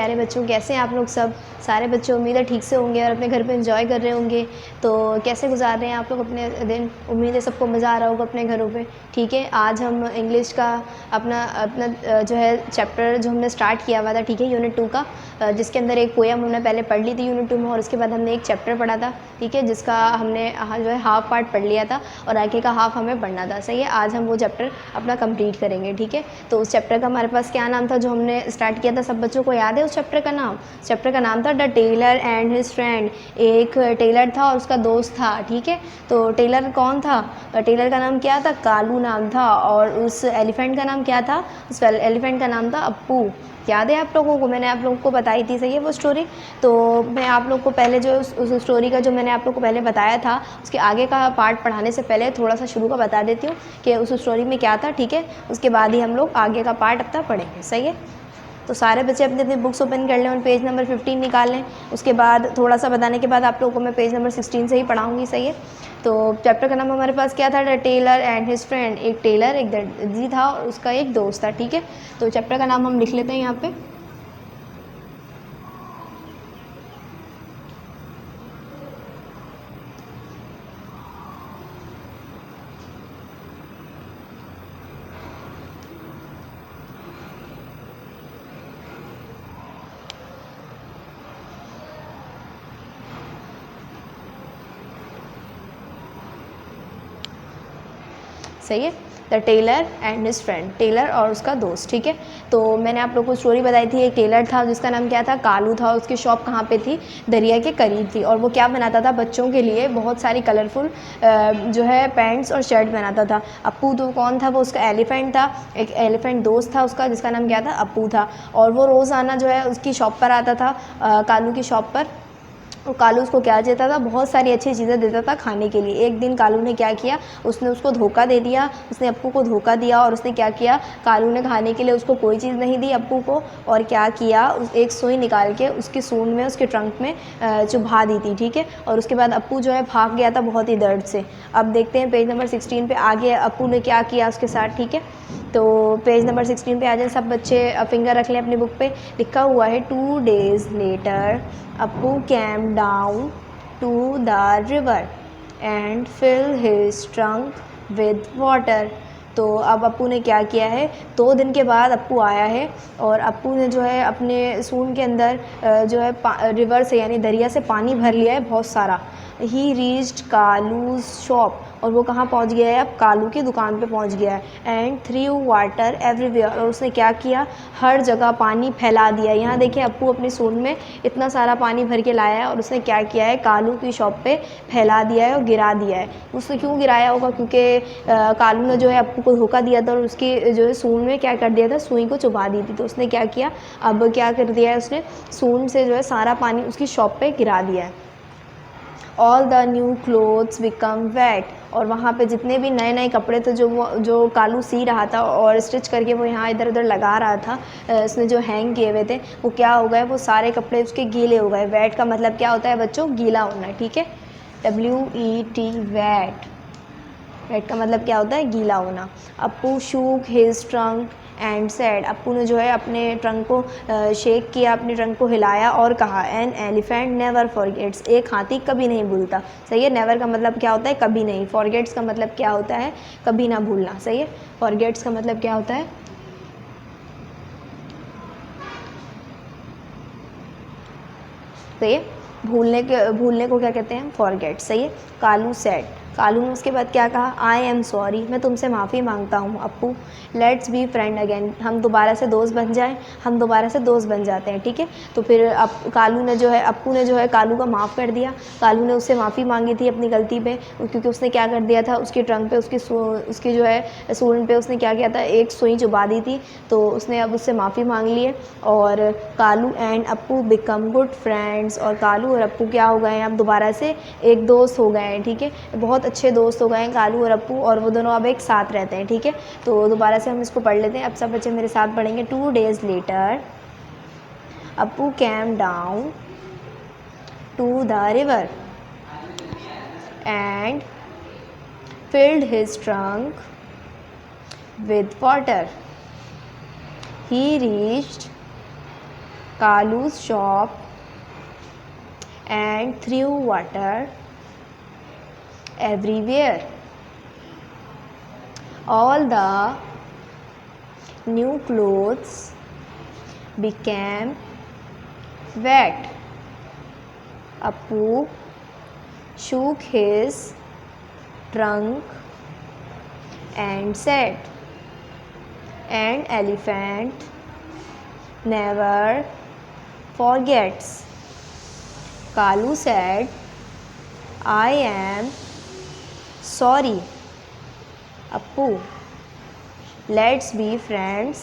प्यारे बच्चों, कैसे हैं आप लोग सब? सारे बच्चे उम्मीद है ठीक से होंगे और अपने घर पे एंजॉय कर रहे होंगे। तो कैसे गुजार रहे हैं आप लोग अपने दिन? उम्मीद है सबको मज़ा आ रहा होगा अपने घरों पे। ठीक है, आज हम इंग्लिश का अपना अपना जो है चैप्टर जो हमने स्टार्ट किया हुआ था, ठीक है, यूनिट 2 का, जिसके अंदर एक पोएम हमने पहले पढ़ ली थी यूनिट 2 में, और उसके बाद हमने एक चैप्टर पढ़ा था, ठीक है, जिसका हमने जो है हाफ पार्ट पढ़ लिया था और आगे का हाफ हमें पढ़ना था। सही है, आज हम वो चैप्टर अपना कंप्लीट करेंगे। ठीक है, तो उस चैप्टर का हमारे पास क्या नाम था जो हमने स्टार्ट किया था? सब बच्चों को याद है उस चैप्टर का नाम? चैप्टर का नाम था the tailor and his friend. एक टेलर था और उसका दोस्त था। ठीक है, तो टेलर कौन था? टेलर का नाम क्या था? कालू नाम था। और उस एलिफेंट का नाम क्या था? उस एलिफेंट का नाम था अप्पू। याद है आप लोगों को? मैंने आप लोगों को बताई थी, सही है, वो स्टोरी। तो मैं आप लोग को पहले जो उस स्टोरी का जो मैंने आप लोग को पहले बताया था, उसके आगे का पार्ट पढ़ाने से पहले थोड़ा सा शुरू का बता देती हूँ कि उस स्टोरी में क्या था। ठीक है, उसके बाद ही हम लोग आगे का पार्ट अपना पढ़ेंगे। सही है, तो सारे बच्चे अपनी अपनी बुक्स ओपन कर लें और पेज नंबर 15 निकाल लें। उसके बाद थोड़ा सा बताने के बाद आप लोगों को मैं पेज नंबर 16 से ही पढ़ाऊँगी। सही है, तो चैप्टर का नाम हमारे पास क्या था? The tailor and his friend. एक टेलर, एक दर्जी था और उसका एक दोस्त था। ठीक है, तो चैप्टर का नाम हम लिख लेते हैं यहाँ पे। सही है, the tailor and his friend, tailor और उसका दोस्त। ठीक है, तो मैंने आप लोगों को स्टोरी बताई थी। एक टेलर था जिसका नाम क्या था? कालू था। उसकी शॉप कहाँ पे थी? दरिया के करीब थी। और वो क्या बनाता था? बच्चों के लिए बहुत सारी कलरफुल जो है पैंट्स और शर्ट बनाता था। अप्पू तो कौन था? वो उसका एलिफेंट था। एक एलिफेंट दोस्त था उसका जिसका नाम क्या था? अप्पू था। और वो रोज़ाना जो है उसकी शॉप पर आता था, कालू की शॉप पर। और कालू उसको क्या देता था? बहुत सारी अच्छी चीज़ें देता था खाने के लिए। एक दिन कालू ने क्या किया? उसने उसको धोखा दे दिया, उसने अप्पू को धोखा दिया। और उसने क्या किया? कालू ने खाने के लिए उसको कोई चीज़ नहीं दी अप्पू को, और क्या किया? एक सुई निकाल के उसकी सूंड में, उसके ट्रंक में चुभा दी थी। ठीक है, और उसके बाद अप्पू जो है भाग गया था बहुत ही दर्द से। अब देखते हैं पेज नंबर 16 पे आगे अप्पू ने क्या किया उसके साथ। ठीक है, तो पेज नंबर 16 पे आ जाए सब बच्चे, फिंगर रख लें अपनी बुक पे। लिखा हुआ है 2 days later Appu came down to the river and filled his trunk with water। तो अब अप्पू ने क्या किया है? 2 दिन के बाद अप्पू आया है और अप्पू ने जो है अपने सूंड के अंदर जो है रिवर से यानी दरिया से पानी भर लिया है बहुत सारा। ही रीच्ड कालूज शॉप, और वो कहाँ पहुँच गया है? अब कालू की दुकान पे पहुँच गया है। एंड थ्रू वाटर एवरीवेयर, और उसने क्या किया? हर जगह पानी फैला दिया। यहाँ देखिए अप्पू अपनी सूंड में इतना सारा पानी भर के लाया है और उसने क्या किया है? कालू की शॉप पे फैला दिया है और गिरा दिया है। उसने क्यों गिराया होगा? क्योंकि कालू ने जो है अप्पू को धोखा दिया था और उसकी जो है सूंड में क्या कर दिया था? सुई को चुभा दी थी। तो उसने क्या किया? अब क्या कर दिया है? उसने सूंड से जो है सारा पानी उसकी शॉप पे गिरा दिया है। All the new clothes become wait, और वहाँ पे जितने भी नए नए कपड़े थे जो कालू सी रहा था और स्टिच करके वो यहाँ इधर उधर लगा रहा था, उसने जो हैंग किए हुए थे, वो क्या हो गए? वो सारे कपड़े उसके गीले हो गए। वेट का मतलब क्या होता है बच्चों? गीला होना। ठीक है, WET, वेट। वेट का मतलब क्या होता है? गीला होना। Appu shook his trunk and said, Appu ने जो है अपने ट्रंक को शेक किया, अपने ट्रंक को हिलाया और कहा, एन एलिफेंट नेवर फॉरगेट्स, एक हाथी कभी नहीं भूलता। सही है, नेवर का मतलब क्या होता है? कभी नहीं। फॉरगेट्स का मतलब क्या होता है? कभी ना भूलना। सही है, फॉरगेट्स का मतलब क्या होता है? सही है, भूलने को क्या कहते हैं? फॉरगेट। सही है, कालू सेड, कालू ने उसके बाद क्या कहा? आई एम सॉरी, मैं तुमसे माफ़ी मांगता हूँ Appu. Let's be friend again, हम दोबारा से दोस्त बन जाएं। हम दोबारा से दोस्त बन जाते हैं। ठीक है, तो फिर कालू ने जो है, अप्पू ने जो है कालू को माफ़ कर दिया। कालू ने उससे माफ़ी मांगी थी अपनी गलती पे, क्योंकि उसने क्या कर दिया था? उसकी ट्रंक पे, उसकी जो है सूंड पे उसने क्या किया था? एक सुई चुभा दी थी। तो उसने अब उससे माफ़ी मांग ली है और Kalu and Appu become good friends, और कालू और अप्पू क्या हो गए हैं? अब दोबारा से एक दोस्त हो गए हैं। ठीक है, बहुत अच्छे दोस्त हो गए हैं कालू और अप्पू, और वो दोनों अब एक साथ रहते हैं। ठीक है, तो दोबारा से हम इसको पढ़ लेते हैं। अब सब बच्चे मेरे साथ पढ़ेंगे। 2 days later Appu came down to the river and filled his trunk with water. He reached Kalu's shop and threw water everywhere. All the new clothes became wet. Appu shook his trunk and said, "An elephant never forgets." Kalu said, "I am sorry, Appu. Let's be friends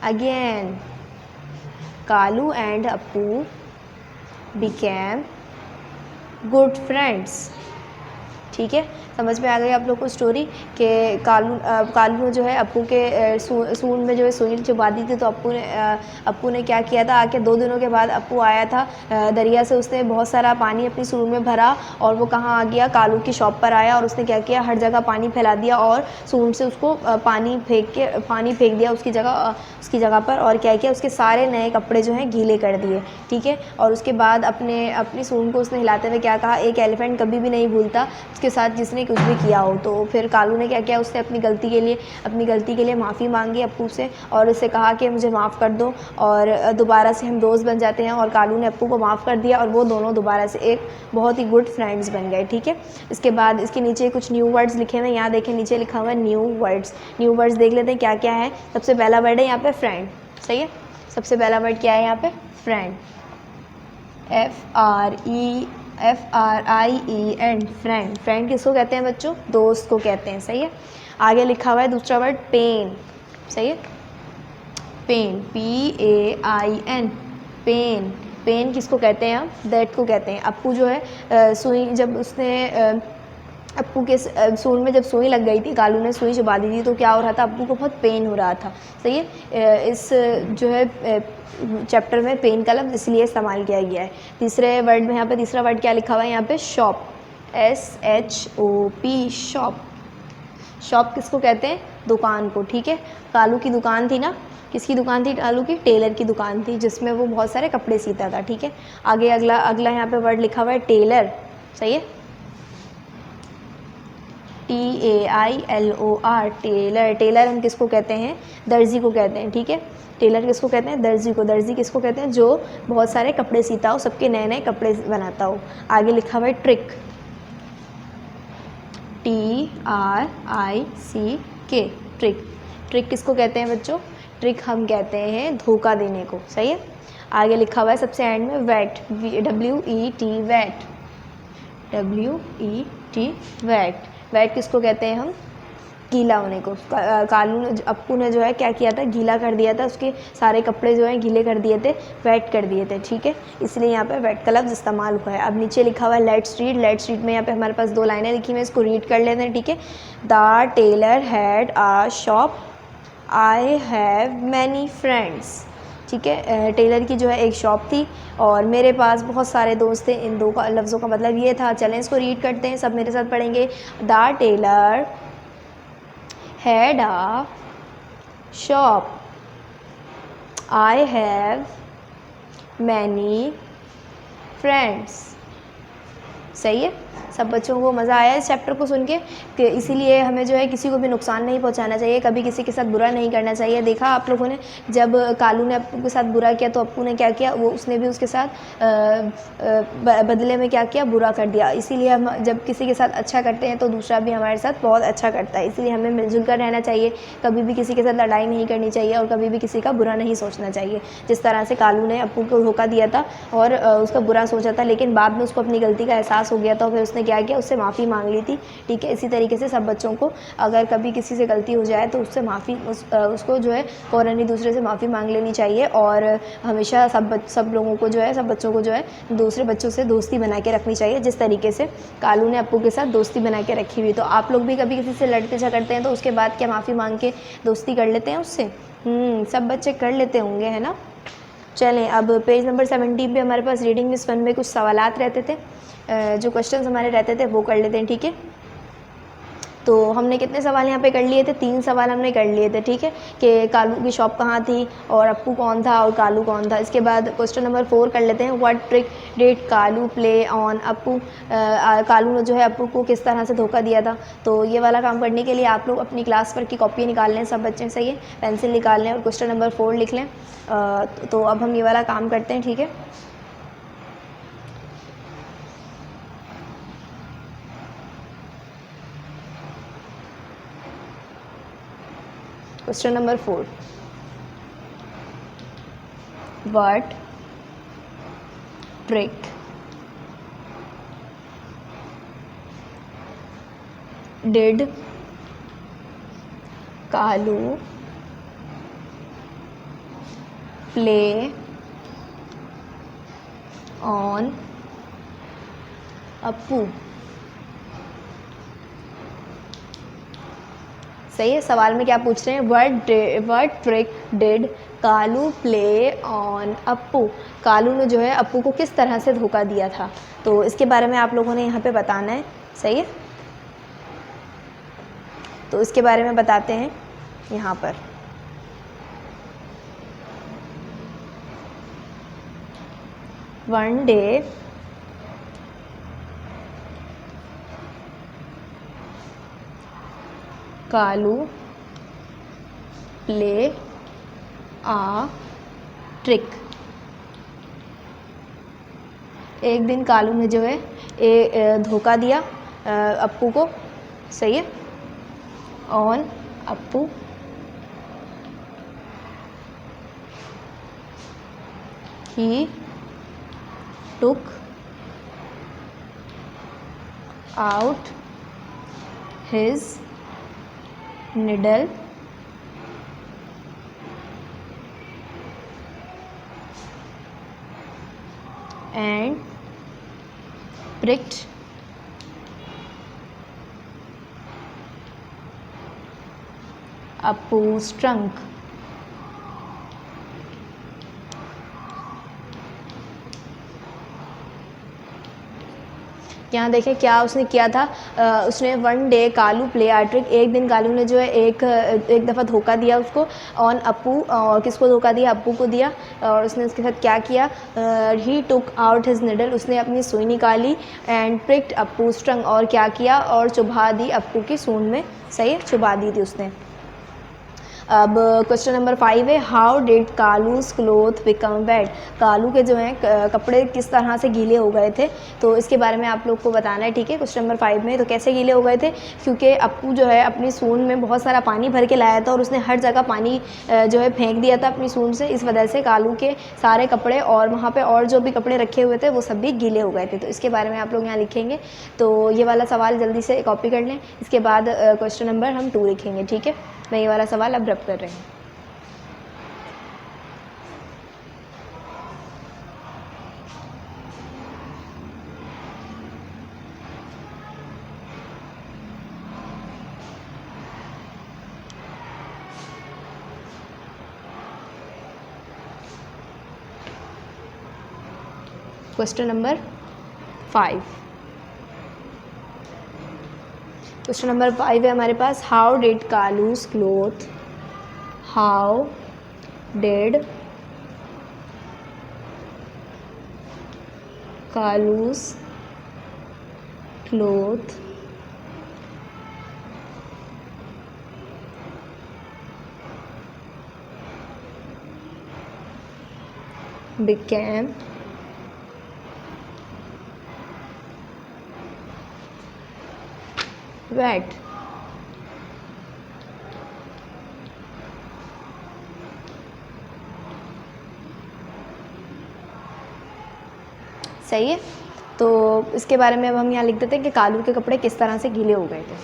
again." Kalu and Appu became good friends. ठीक है, समझ में आ गई आप लोग को story कि कालू ने जो है अप्पू के सूंड में जो है सुई चुबा दी थी। तो अप्पू ने क्या किया था, आके 2 दिनों के बाद अप्पू आया था दरिया से। उसने बहुत सारा पानी अपनी सूंड में भरा और वो कहाँ आ गया, कालू की शॉप पर आया और उसने क्या किया, हर जगह पानी फैला दिया और सूंड से उसको पानी फेंक दिया उसकी जगह पर। और क्या किया, उसके सारे नए कपड़े जो हैं गीले कर दिए। ठीक है, और उसके बाद अपनी सूंड को उसने हिलाते हुए क्या कहा, एक एलिफेंट कभी भी नहीं भूलता उसके साथ जिसने कुछ भी किया हो। तो फिर कालू ने क्या किया, उसने अपनी गलती के लिए माफ़ी मांगी अप्पू से और उससे कहा कि मुझे माफ़ कर दो और दोबारा से हम दोस्त बन जाते हैं। और कालू ने अप्पू को माफ़ कर दिया और वो दोनों दोबारा से एक बहुत ही गुड फ्रेंड्स बन गए। ठीक है, इसके बाद इसके नीचे कुछ न्यू वर्ड्स लिखे हुए हैं। यहाँ देखें, नीचे लिखा हुआ है न्यू वर्ड्स देख लेते हैं क्या क्या है। सबसे पहला वर्ड है यहाँ पे फ्रेंड। सही है, सबसे पहला वर्ड क्या है यहाँ पे, फ्रेंड। FRIEN फ्रेंड किसको कहते हैं बच्चों, दोस्त को कहते हैं। सही है, आगे लिखा हुआ है दूसरा वर्ड पेन। सही है, पेन PAIN पेन किसको कहते हैं हम, दैट को कहते हैं। अप्पू जो है सुई, जब उसने अप्पू के सूंड में जब सुई लग गई थी, कालू ने सुई चुबा दी थी, तो क्या हो रहा था, अप्पू को बहुत पेन हो रहा था। सही है, इस जो है चैप्टर में पेन का लफ्ज़ इसलिए इस्तेमाल किया गया है। तीसरे वर्ड में यहाँ पे तीसरा वर्ड क्या लिखा हुआ है यहाँ पे, शॉप SHOP शॉप किसको कहते हैं, दुकान को। ठीक है, कालू की दुकान थी ना, किसकी दुकान थी, कालू की, टेलर की दुकान थी जिसमें वो बहुत सारे कपड़े सीता था। ठीक है, आगे अगला यहाँ पे वर्ड लिखा हुआ है टेलर। सही है, TAILOR टेलर हम किसको कहते हैं, दर्जी को कहते हैं। ठीक है, टेलर किसको कहते हैं, दर्जी को। दर्जी किसको कहते हैं, जो बहुत सारे कपड़े सीता हो, सबके नए नए कपड़े बनाता हो। आगे लिखा हुआ है ट्रिक TRICK ट्रिक किसको कहते हैं बच्चों, ट्रिक हम कहते हैं धोखा देने को। सही है, आगे लिखा हुआ है सबसे एंड में वेट WET वेट किसको कहते हैं हम, गीला होने को। कालू ने, अप्पू ने जो है क्या किया था, गीला कर दिया था, उसके सारे कपड़े जो हैं गीले कर दिए थे, वेट कर दिए थे। ठीक है, इसलिए यहाँ पे वेट का लफ्ज़ इस्तेमाल हुआ है। अब नीचे लिखा हुआ है लेट्स रीड में यहाँ पे हमारे पास 2 लाइनें लिखी हुई हैं, इसको रीड कर लेते हैं। ठीक है, the tailor had a shop, I have many friends. ठीक है, टेलर की जो है एक शॉप थी और मेरे पास बहुत सारे दोस्त थे। इन 2 का लफ्ज़ों का मतलब ये था। चलें इसको रीड करते हैं, सब मेरे साथ पढ़ेंगे। The tailor had a shop, I have many friends. सही है, सब बच्चों को मज़ा आया इस चैप्टर को सुन के, कि इसीलिए हमें जो है किसी को भी नुकसान नहीं पहुंचाना चाहिए, कभी किसी के साथ बुरा नहीं करना चाहिए। देखा आप लोगों ने, जब कालू ने अप्पू के साथ बुरा किया तो अप्पू ने क्या किया, वो उसने भी उसके साथ बदले में क्या किया, बुरा कर दिया। इसीलिए हम जब किसी के साथ अच्छा करते हैं तो दूसरा भी हमारे साथ बहुत अच्छा करता है। इसलिए हमें मिलजुल कर रहना चाहिए, कभी भी किसी के साथ लड़ाई नहीं करनी चाहिए और कभी भी किसी का बुरा नहीं सोचना चाहिए। जिस तरह से कालू ने अप्पू को धोखा दिया था और उसका बुरा सोचा था, लेकिन बाद में उसको अपनी गलती का एहसास हो गया था, फिर उसने क्या किया, उससे माफ़ी मांग ली थी। ठीक है, इसी तरीके से सब बच्चों को अगर कभी किसी से गलती हो जाए तो उससे उसको जो है फ़ौरन ही दूसरे से माफ़ी मांग लेनी चाहिए और हमेशा सब लोगों को जो है, सब बच्चों को जो है दूसरे बच्चों से दोस्ती बना के रखनी चाहिए, जिस तरीके से कालू ने अप्पू के साथ दोस्ती बना के रखी हुई। तो आप लोग भी कभी किसी से लड़ते झगड़ते हैं तो उसके बाद क्या माफ़ी मांग के दोस्ती कर लेते हैं उससे? सब बच्चे कर लेते होंगे, है ना। चलें, अब पेज नंबर 17 पे हमारे पास रीडिंग मिस 1 में कुछ सवालात रहते थे, जो क्वेश्चंस हमारे रहते थे वो कर लेते हैं। ठीक है, तो हमने कितने सवाल यहाँ पे कर लिए थे, 3 सवाल हमने कर लिए थे, ठीक है, कि कालू की शॉप कहाँ थी और अप्पू कौन था और कालू कौन था। इसके बाद क्वेश्चन नंबर 4 कर लेते हैं, what trick did Kalu play on Appu, Kalu ने जो है अप्पू को किस तरह से धोखा दिया था। तो ये वाला काम करने के लिए आप लोग अपनी क्लास पर की कॉपी निकाल लें, सब बच्चे सही है, पेंसिल निकाल लें और क्वेश्चन नंबर 4 लिख लें। तो अब हम ये वाला काम करते हैं, ठीक है। Question number 4, what trick did Kalu play on Appu. सही है, सवाल में क्या पूछ रहे हैं, what trick did Kalu play on Appu, Kalu ने जो है अप्पू को किस तरह से धोखा दिया था। तो इसके बारे में आप लोगों ने यहाँ पे बताना है, सही है। तो इसके बारे में बताते हैं यहाँ पर। वन डे कालू प्ले आ ट्रिक, एक दिन कालू ने जो है धोखा दिया अप्पू को, सही है, on Appu, he took out his needle and pricked Appu's trunk. यहाँ देखें क्या उसने किया था, उसने वन डे कालू प्ले आ ट्रिक, एक दिन कालू ने जो है एक दफ़ा धोखा दिया उसको, ऑन अप्पू, और किसको धोखा दिया, अप्पू को दिया। और उसने उसके साथ क्या किया, ही टुक आउट हिज निडल, उसने अपनी सुई निकाली, एंड प्रिक्ड अप्पूज ट्रंक, और क्या किया, और चुभा दी अप्पू की सूंड में, सही है, चुभा दी थी उसने। अब क्वेश्चन नंबर 5 है, how did Kalu's cloth become wet, Kalu के जो हैं कपड़े किस तरह से गीले हो गए थे। तो इसके बारे में आप लोग को बताना है, ठीक है, क्वेश्चन नंबर 5 में। तो कैसे गीले हो गए थे, क्योंकि अप्पू जो है अपनी सूंड में बहुत सारा पानी भर के लाया था और उसने हर जगह पानी जो है फेंक दिया था अपनी सूंड से, इस वजह से कालू के सारे कपड़े और वहाँ पर और जो भी कपड़े रखे हुए थे वो सब भी गीले हो गए थे। तो इसके बारे में आप लोग यहाँ लिखेंगे। तो ये वाला सवाल जल्दी से कॉपी कर लें, इसके बाद क्वेश्चन नंबर हम 2 लिखेंगे, ठीक है। मैं ये वाला सवाल अब रब कर रही हूँ। क्वेश्चन नंबर 5, क्वेश्चन नंबर 5 है हमारे पास, how did Kalu's cloth, how did Kalu's cloth became wet। सही है। तो इसके बारे में अब हम यहाँ लिख देते हैं कि कालू के कपड़े किस तरह से गीले हो गए थे।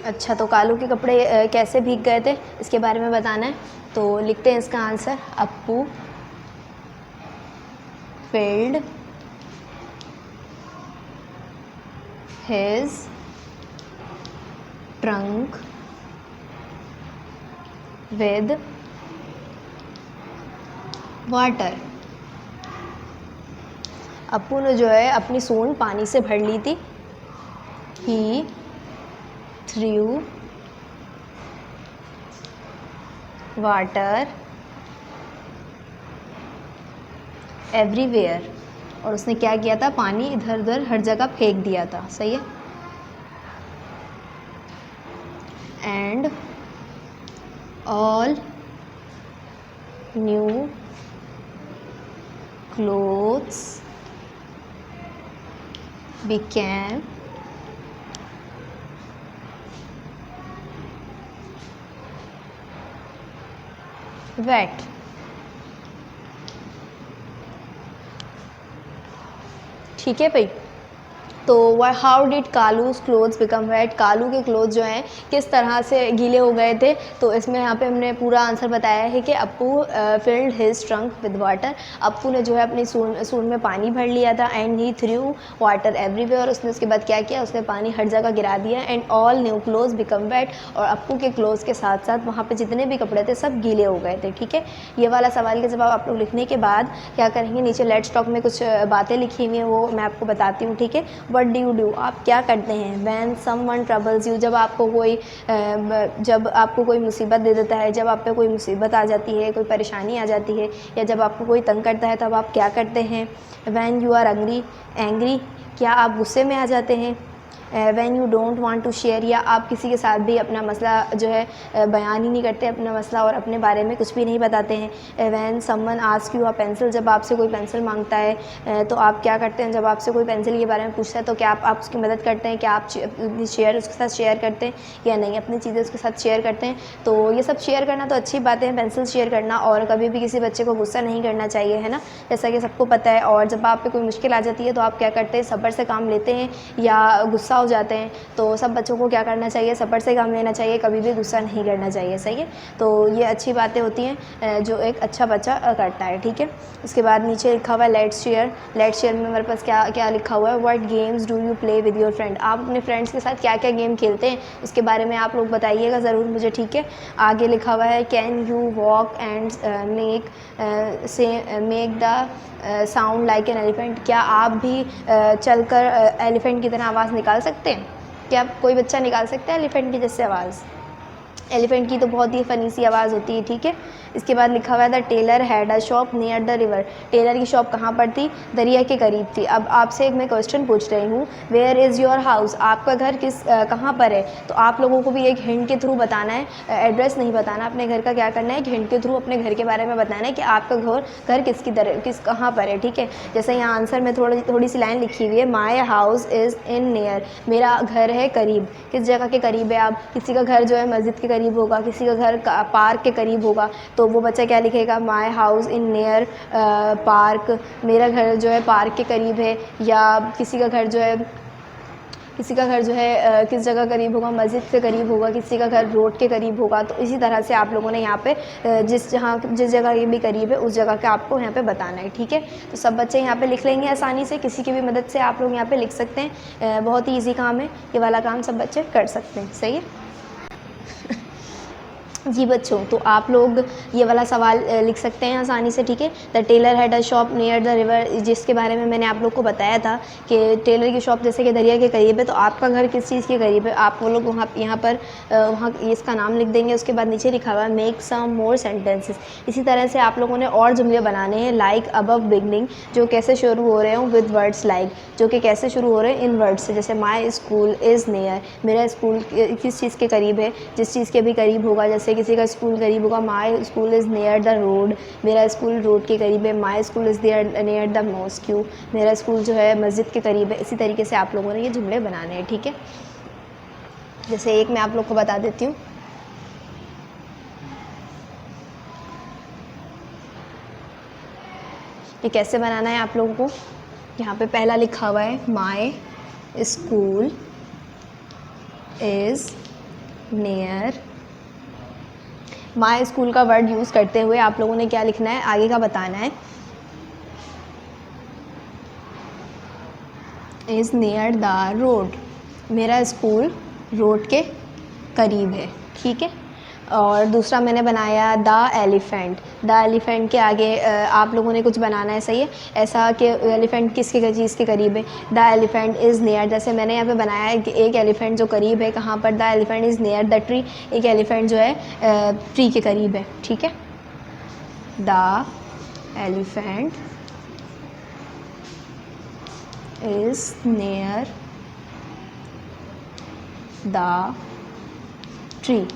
अच्छा, तो कालू के कपड़े कैसे भीग गए थे इसके बारे में बताना है। तो लिखते हैं इसका answer, Appu filled his trunk with water। Appu ने जो है अपनी सूंड पानी से भर ली थी। He थ्रू वाटर एवरीवेयर, और उसने क्या किया था, पानी इधर उधर हर जगह फेंक दिया था, सही है। And all new clothes became wet। ठीक है भाई। तो how did Kalu's clothes become wet, Kalu के क्लोथ जो हैं किस तरह से गीले हो गए थे। तो इसमें यहाँ पे हमने पूरा आंसर बताया है कि Appu field his trunk with water, Appu ने जो है अपनी सूंड में पानी भर लिया था। And he through water everywhere, उसने उसके बाद क्या किया, उसने पानी हर जगह गिरा दिया। And all new clothes become wait, और अप्पू के क्लोथ्स के साथ साथ वहाँ पे जितने भी कपड़े थे सब गीले हो गए थे। ठीक है, ये वाला सवाल के जवाब आप लोग लिखने के बाद क्या करेंगे, नीचे लेट्स टॉक में कुछ बातें लिखी हुई हैं वो मैं आपको बताती हूँ। ठीक है, व्हाट डू यू डू, आप क्या करते हैं। व्हेन समवन ट्रबल्स यू, जब आपको कोई मुसीबत दे देता है, जब आप पे कोई मुसीबत आ जाती है, कोई परेशानी आ जाती है, या जब आपको कोई तंग करता है तब आप क्या करते हैं। व्हेन यू आर एंग्री, क्या आप गुस्से में आ जाते हैं। When you don't want to share, या आप किसी के साथ भी अपना मसला जो है बयान ही नहीं करते, अपना मसला और अपने बारे में कुछ भी नहीं बताते हैं। When someone ask you a pencil, जब आपसे कोई पेंसिल मांगता है तो आप क्या करते हैं। जब आपसे कोई पेंसिल के बारे में पूछता है तो क्या आप उसकी मदद करते हैं, क्या आप उसके साथ शेयर करते हैं या नहीं, अपनी चीज़ें उसके साथ शेयर करते हैं। तो ये सब शेयर करना तो अच्छी बात है, पेंसिल शेयर करना, और कभी भी किसी बच्चे को गुस्सा नहीं करना चाहिए, है ना, जैसा कि सबको पता है। और जब आप पे कोई मुश्किल आ जाती है तो आप क्या करते हैं, सब्र से काम लेते हैं या गुस्सा हो जाते हैं। तो सब बच्चों को क्या करना चाहिए, सब्र से काम लेना चाहिए, कभी भी गुस्सा नहीं करना चाहिए, सही है। तो ये अच्छी बातें होती हैं जो एक अच्छा बच्चा करता है। ठीक है, उसके बाद नीचे लिखा हुआ है लेट्स शेयर, लेट्स शेयर में हमारे पास क्या क्या लिखा हुआ है, what games do you play with your friend, आप अपने फ्रेंड्स के साथ क्या क्या गेम खेलते हैं उसके बारे में आप लोग बताइएगा ज़रूर मुझे। ठीक है, आगे लिखा हुआ है can you walk and make the sound like an elephant, क्या आप भी चलकर एलिफेंट की तरह आवाज़ निकाल सकते हैं। क्या कोई बच्चा निकाल सकता है एलिफेंट की जैसे आवाज़। एलिफेंट की तो बहुत ही फ़नी सी आवाज़ होती है। ठीक है, इसके बाद लिखा हुआ है the tailor had a shop near the river, tailor की शॉप कहाँ पर थी, दरिया के करीब थी। अब आपसे एक मैं क्वेश्चन पूछ रही हूँ, वेयर इज़ योर हाउस, आपका घर कहाँ पर है। तो आप लोगों को भी एक हिंट के थ्रू बताना है, एड्रेस नहीं बताना, अपने घर का क्या करना है, एक हिंट के थ्रू अपने घर के बारे में बताना है कि आपका घर कहाँ पर है। ठीक है, जैसे यहाँ आंसर में थोड़ी सी लाइन लिखी हुई है, my house is in near, मेरा घर है करीब, किस जगह के करीब है। आप किसी का घर जो है मस्जिद के करीब होगा, किसी का घर पार्क के करीब होगा, तो वो बच्चा क्या लिखेगा, my house in near park, मेरा घर जो है पार्क के करीब है। या किसी का घर जो है किस जगह करीब होगा, मस्जिद के करीब होगा, किसी का घर रोड के करीब होगा। तो इसी तरह से आप लोगों ने यहाँ पे जिस जगह ये भी करीब है उस जगह का आपको यहाँ पे बताना है। ठीक है, तो सब बच्चे यहाँ पे लिख लेंगे आसानी से, किसी की भी मदद से आप लोग यहाँ पे लिख सकते हैं, बहुत ही ईजी काम है, ये वाला काम सब बच्चे कर सकते हैं, सही है जी बच्चों। तो आप लोग ये वाला सवाल लिख सकते हैं आसानी से। ठीक है, the tailor had a shop near the river, जिसके बारे में मैंने आप लोग को बताया था कि टेलर की शॉप जैसे कि दरिया के करीब है, तो आपका घर किस चीज़ के करीब है, आप वो लोग यहाँ पर इसका नाम लिख देंगे। उसके बाद नीचे लिखा हुआ है मेक सम मोर सेंटेंसेस, इसी तरह से आप लोगों ने और जुमले बनाने हैं, लाइक अबव बिगनिंग, जो कैसे शुरू हो रहे हों, विद वर्ड्स लाइक, जो कि कैसे शुरू हो रहे हैं इन वर्ड्स से, जैसे माई स्कूल इज़ नियर, मेरा स्कूल किस चीज़ के करीब है, जिस चीज़ के भी करीब होगा, जैसे किसी का स्कूल करीब होगा, my school is near the road, मेरा स्कूल रोड के करीब है। My school is near the mosque, मेरा स्कूल जो है मस्जिद के करीब है। इसी तरीके से आप लोगों ने ये जुमले बनाने हैं। ठीक है, जैसे एक मैं आप लोग को बता देती हूँ, ये कैसे बनाना है आप लोगों को। यहाँ पे पहला लिखा हुआ है my school is near, my school का वर्ड यूज़ करते हुए आप लोगों ने क्या लिखना है, आगे का बताना है, इज़ नियर द रोड, मेरा स्कूल रोड के करीब है। ठीक है, और दूसरा मैंने बनाया द एलिफेंट। द एलिफेंट के आगे आप लोगों ने कुछ बनाना है, सही है, ऐसा कि एलिफेंट किसके चीज़ के करीब है। द एलिफेंट इज़ नियर, जैसे मैंने यहाँ पे बनाया है कि एक एलिफेंट जो करीब है कहाँ पर, the elephant is near the tree, एक एलिफेंट जो है ट्री के करीब है, ठीक है। The elephant is near the tree,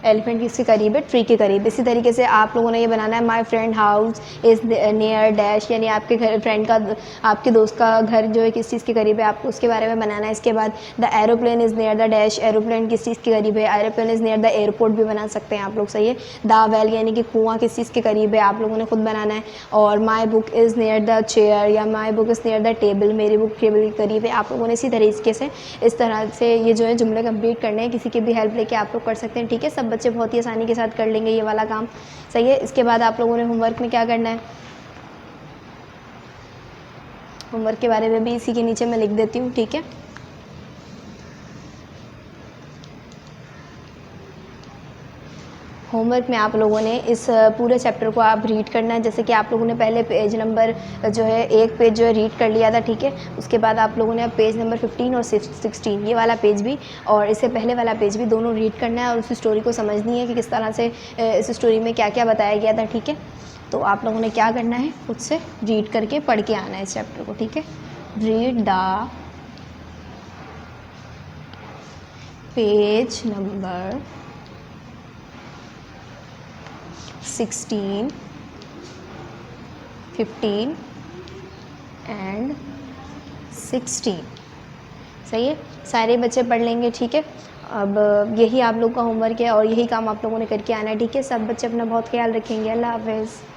elephant किसके करीब है, ट्री के करीब। इसी तरीके से आप लोगों ने ये बनाना है my friend house is near dash, यानी आपके घर फ्रेंड का, आपके दोस्त का घर जो है किस चीज़ के करीब है, आपको उसके बारे में बनाना है। इसके बाद the aeroplane is near the dash, aeroplane किस चीज़ के करीब है, aeroplane is near the airport भी बना सकते हैं आप लोग, सही है। द वेल यानी कि कुआँ किस चीज़ के करीब है, आप लोगों ने खुद बनाना है। और my book is near the chair या my book is near the table, मेरी बुक टेबल के करीब है। आप लोगों ने इसी तरीके से इस तरह से ये जो है जुमले कंप्लीट करने हैं, किसी की भी हेल्प लेके आप लोग कर सकते हैं, ठीक है। सब बच्चे बहुत ही आसानी के साथ कर लेंगे ये वाला काम, सही है। इसके बाद आप लोगों ने होमवर्क में क्या करना है, होमवर्क के बारे में भी इसी के नीचे मैं लिख देती हूँ, ठीक है। होमवर्क में आप लोगों ने इस पूरे चैप्टर को आप रीड करना है, जैसे कि आप लोगों ने पहले पेज नंबर जो है एक पेज जो है रीड कर लिया था, ठीक है। उसके बाद आप लोगों ने अब पेज नंबर 15 और 16 ये वाला पेज भी और इससे पहले वाला पेज भी दोनों रीड करना है और उस स्टोरी को समझनी है कि किस तरह से इस स्टोरी में क्या क्या बताया गया था, ठीक है। तो आप लोगों ने क्या करना है, खुद से रीड करके पढ़ के आना है इस चैप्टर को, ठीक है। Read the page number 16, 15 and 16, सही है। सारे बच्चे पढ़ लेंगे, ठीक है। अब यही आप लोग का होमवर्क है और यही काम आप लोगों ने करके आना है, ठीक है। सब बच्चे अपना बहुत ख्याल रखेंगे। अल्लाह हाफ़िज़।